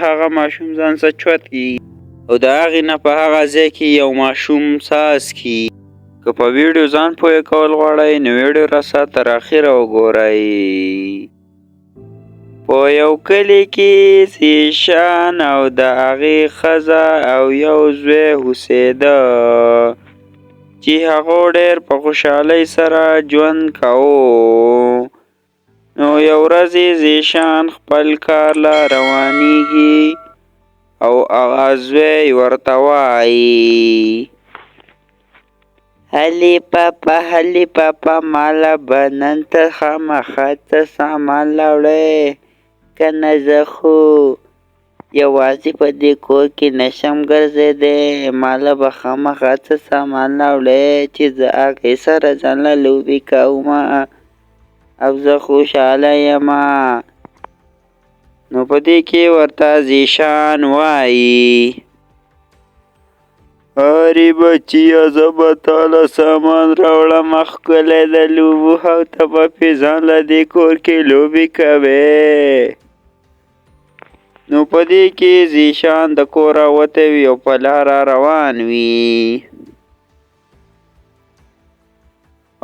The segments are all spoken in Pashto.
هغه ماشوم ځان څه چوت کي او د هغې نه په هغه ځای کې یو ماشوم ساز کی. که په ویډیو ځان پوه کول غواړئ نو ویډیو راسه تر اخره وګورئ. په یو کلي کې زیشان او د هغې ښځه او یو زوی اوسېده چې هغو ډېر په خوشحالۍ سره ژوند کوو. نو یو ورځ زیشان خپل کار له روانیږي او هغه زوی ورته وایي هلې پاپا ماله به نن ته خامخا څه سامان راوړې که نه زه خو یوازې په دې کور کې نشم ګرځېدی. ماله به خامخا څه سامان راوړې چې زه هغې سره ځان له لوبې کومه او زه خوشحاله یمه. نو په دې کې ورته زیشان وایي ارې بچیه زه به تاله سامان راوړم ښکلی د لوبو او ته به پې ځان له دې کور کې لوبې کوې. نو په دې کې زیشان د کوره وتی وي او په لاره روان وي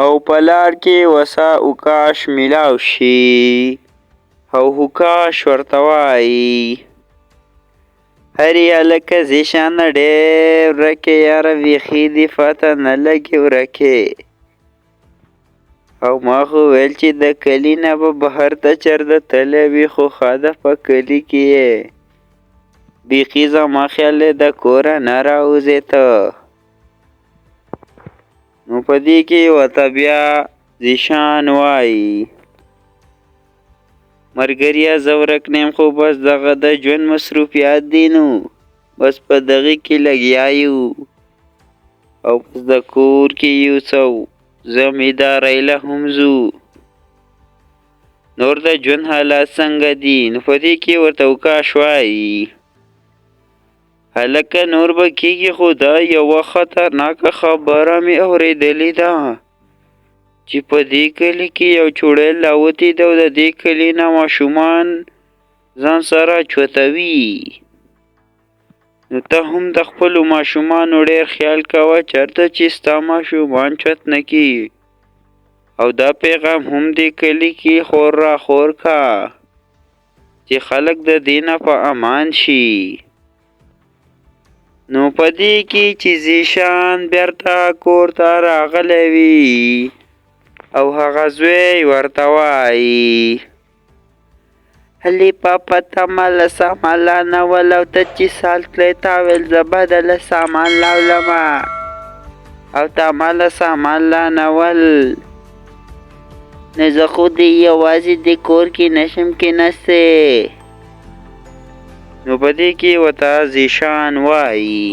او په لار کې وسه اوکاش میلاو شي او اوکاش ورته وایي هرې هلکه زیشانه ډېر ورکې یاره بیخي دې پته نه لګي ورکې. او ما خو ویل چې د کلي نه به بهر ته چېرته تللی وي خو ښه په کلي کې یې بیخي زما خیال دی د کوره نه راوځې ته. نو په دې کې ورته بیا زیشان وایي مرګریه زه ورک نیم خو بس دغه د ژوند مصروفیات دي نو بس په دغې کې لګیا یو او بس د کور کې یو څه زمیندارۍ له هم ځو. نور د ژوند حالات څنګه دي؟ نو په دې کې ورته اوکاش وایي هلکه نور به کېږي خو دا یوه خطرناکه خبره مې اورېدلې ده چې په دې کلي کې یو چوړیل راوتې ده او د دې کلي نه ماشومان ځان سره چوتوي. نو ته هم د خپلو ماشومانو ډېر خیال کوه چېرته چې ستا ماشومان چوت نه کي او دا پیغام هم دې کلي کې خور را خور کا چې خلک د دې نه په امان شي. نو په دې کې چې زیشان بیرته کور ته راغلی وي او هغه زوی ورته وایي هلې پاپا ته ماله سامان رانول او ته چې سال تللی تا ویل زه به دله سامان راوړمه او تا ماله سامان رانول نو زه خو دې یوازې د کور کې نشم کېنستی. نو په دې کې ورته زیشان وایي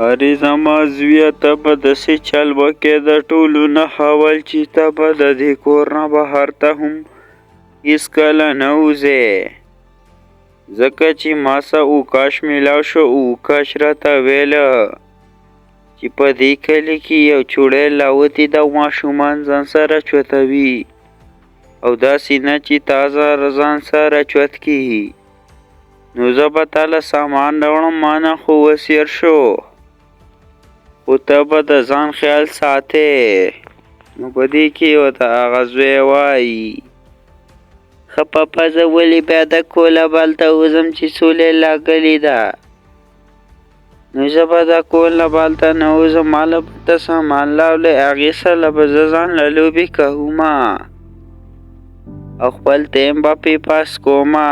ارې زما زویه ته به داسې چل وکړې د ټولو نه اول چې ته به د دې کور نه بهر ته هم هېڅکله نه وځې ځکه چې ما څه اوکاش میلاو شو اوکاش راته ویله چې په دې کلي کې یو چوړیل راوتې ده او ماشومان ځان سره چوتوي او داسې نه چې تا ځان سره چوت کي. نو زه به تاله سامان راوړم ما نه خو وسیر شو خو ته به د ځان خیال ساتې. نو په دې کې ورته هغه زوی وایي ښه پاپا زه ولې بیا د کولابال ته وځم چې سولې راغلې ده. نو زه به د کولابال ته نه وځم ماله به ته سامان راوړې هغې سره به زه ځان له لوبې کومه او خپل ټیم به پې پاس کومه.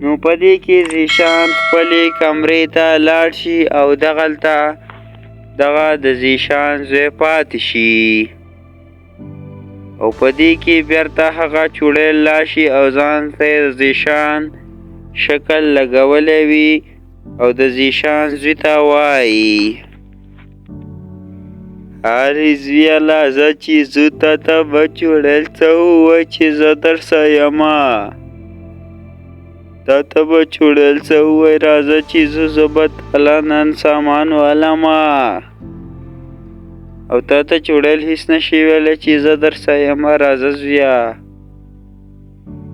نو په دې کې زیشان خپلې کمرې ته لاړ شي او دغلته دغه د زیشان زوی پاتې شي او په دې کې بیرته هغه چوړیل راشي او ځان ته د زیشان شکل لګولی وي او د زیشان زوی ته وایي هرې زویه راځه چې ځو تا ته به چوړیل څه ووایي چې زه درسه یمه تا ته به چوړیل څه ووایي راځه چې زه به تاله نن سامان والمه او تا ته چوړیل هېڅ نشي ویلی چې زه درسه یمه راځه زویه.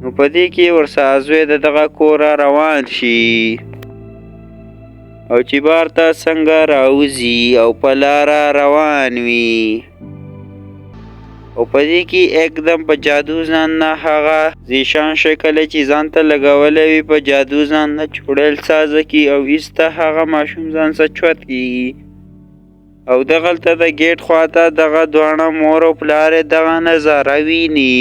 نو په دې کې ورسره زوی د دغه کوره روان شي او چې بار ته څنګه راوځي او په لاره روان وي او په دې کې एकदम په جادو ځان نه هغه زیشان شکل چې ځان ته لګولی وي په جادو ځان نه چوړیل سازه کي او ایسته هغه ماشوم ځان څه چوت کي او دغلته د ګیټ خواته دغه دواړه مور او پلار یې دغه نظاره ویني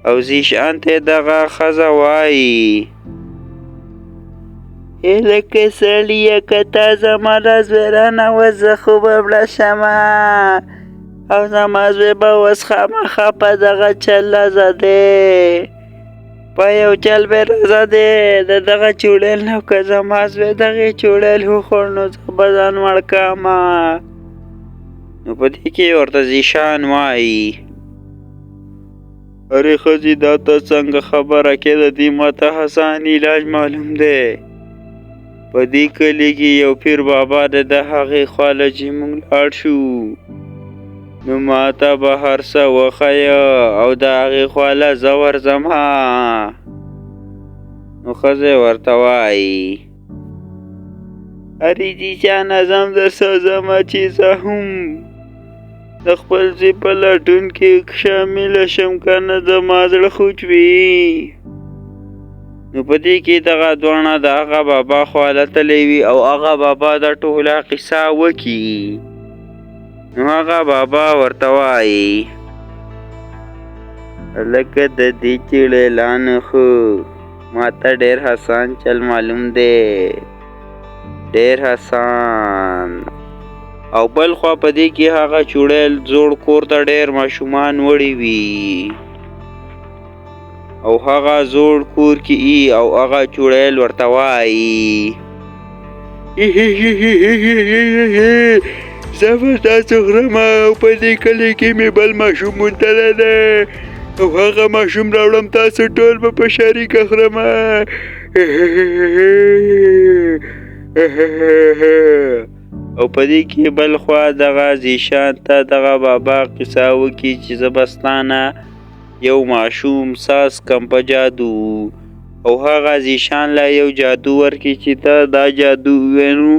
او زیشان ته دغه ښځه وایي لکه سړیه که تا زما د زوی رانه زه خو به مړه شمه او زما زوی به اوس خامخا په دغه چل رازه دی په یو چل به رازه دی د دغه چوړیل نه که زما زوی دغې چوړیل وخوړ نو زه به ځان مړ کړمه نو په دې کې ورته زیشان وایي ارې ښځې دا ته څنګه خبره کې د دې ماته حسان علاج معلوم دی په دې کلي کې یو پیر بابا د هغې خواله چې موږ لاړ شو نو ماته به هر څه وښیه او د هغې خواله زه ورځمه نو ښځه ورته وایي ارې جیجانه زه هم درسره ځمه چې زه هم د خپل زوی په لټون کې شامله شم که نه زما زړه خوږ وي نو په دې کې دغه دواړه د هغه بابا خواله تللی وي او هغه بابا د ټوله قصه وکي نو هغه بابا ورته وایي لکه د دې چړیلانو خو ماته ډېر حسان چل معلوم دی ډېر حسان او بل خوا په دې کې هغه چوړیل زوړ کور ته ډېر ماشومان وړي وي او هغه زوړ کور کې ای او هغه چوړیل ورته وایي زه به تاسو خورم او په دې کلي کې مې بل ماشوم موندلی دی او هغه ماشوم راوړم تاسو ټول به په شریکه خورم او په دې کې بل خوا دغه زیشان ته دغه بابا قصه وکړي چې زه به ستا نه یو ماشوم ساز کم په جادو او هغه زیشان له یو جادو ورکړي چې ته دا جادو ووینو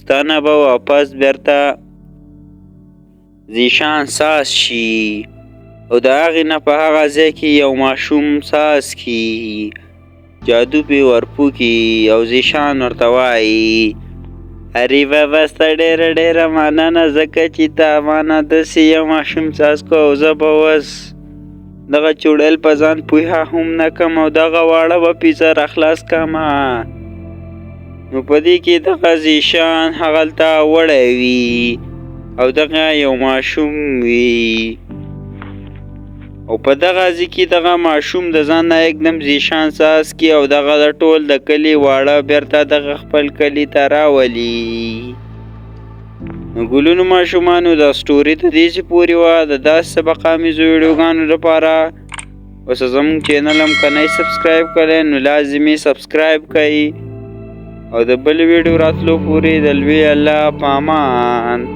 ستا نه به واپس بیرته زیشان ساز شي او د هغې نه په هغه ځای کې یو ماشوم ساز کي جادو پې ورپوکي او زیشان ورته وایي ارې بابا ستا ډېره مننه ځکه چې تا مانه داسې یو ماشوم ساز کو او زه به اوس دغه چوړیل په ځان پوهه هم نه کم او دغه واړه به پې زه راخلاص کړمه نو په دې کې دغه زیشان هغلته وړی وي او دغه یو ماشوم وي او په دغه ځای کې دغه ماشوم د ځان نه एकदम زیشان ساز کی او دغه د ټول د کلي واړه بیرته دغه خپل کلي ته راولي نو ګلونو ماشومانو دا سټوري ته دې پورې وه د داسې سبقامیزو ویډیوګانو لپاره اوس زموږ چینل هم که نه سبسکرایب کړی نو لازمي سبسکرایب کړئ او د بل ویډیو راتلو پورې د لوی الله په امان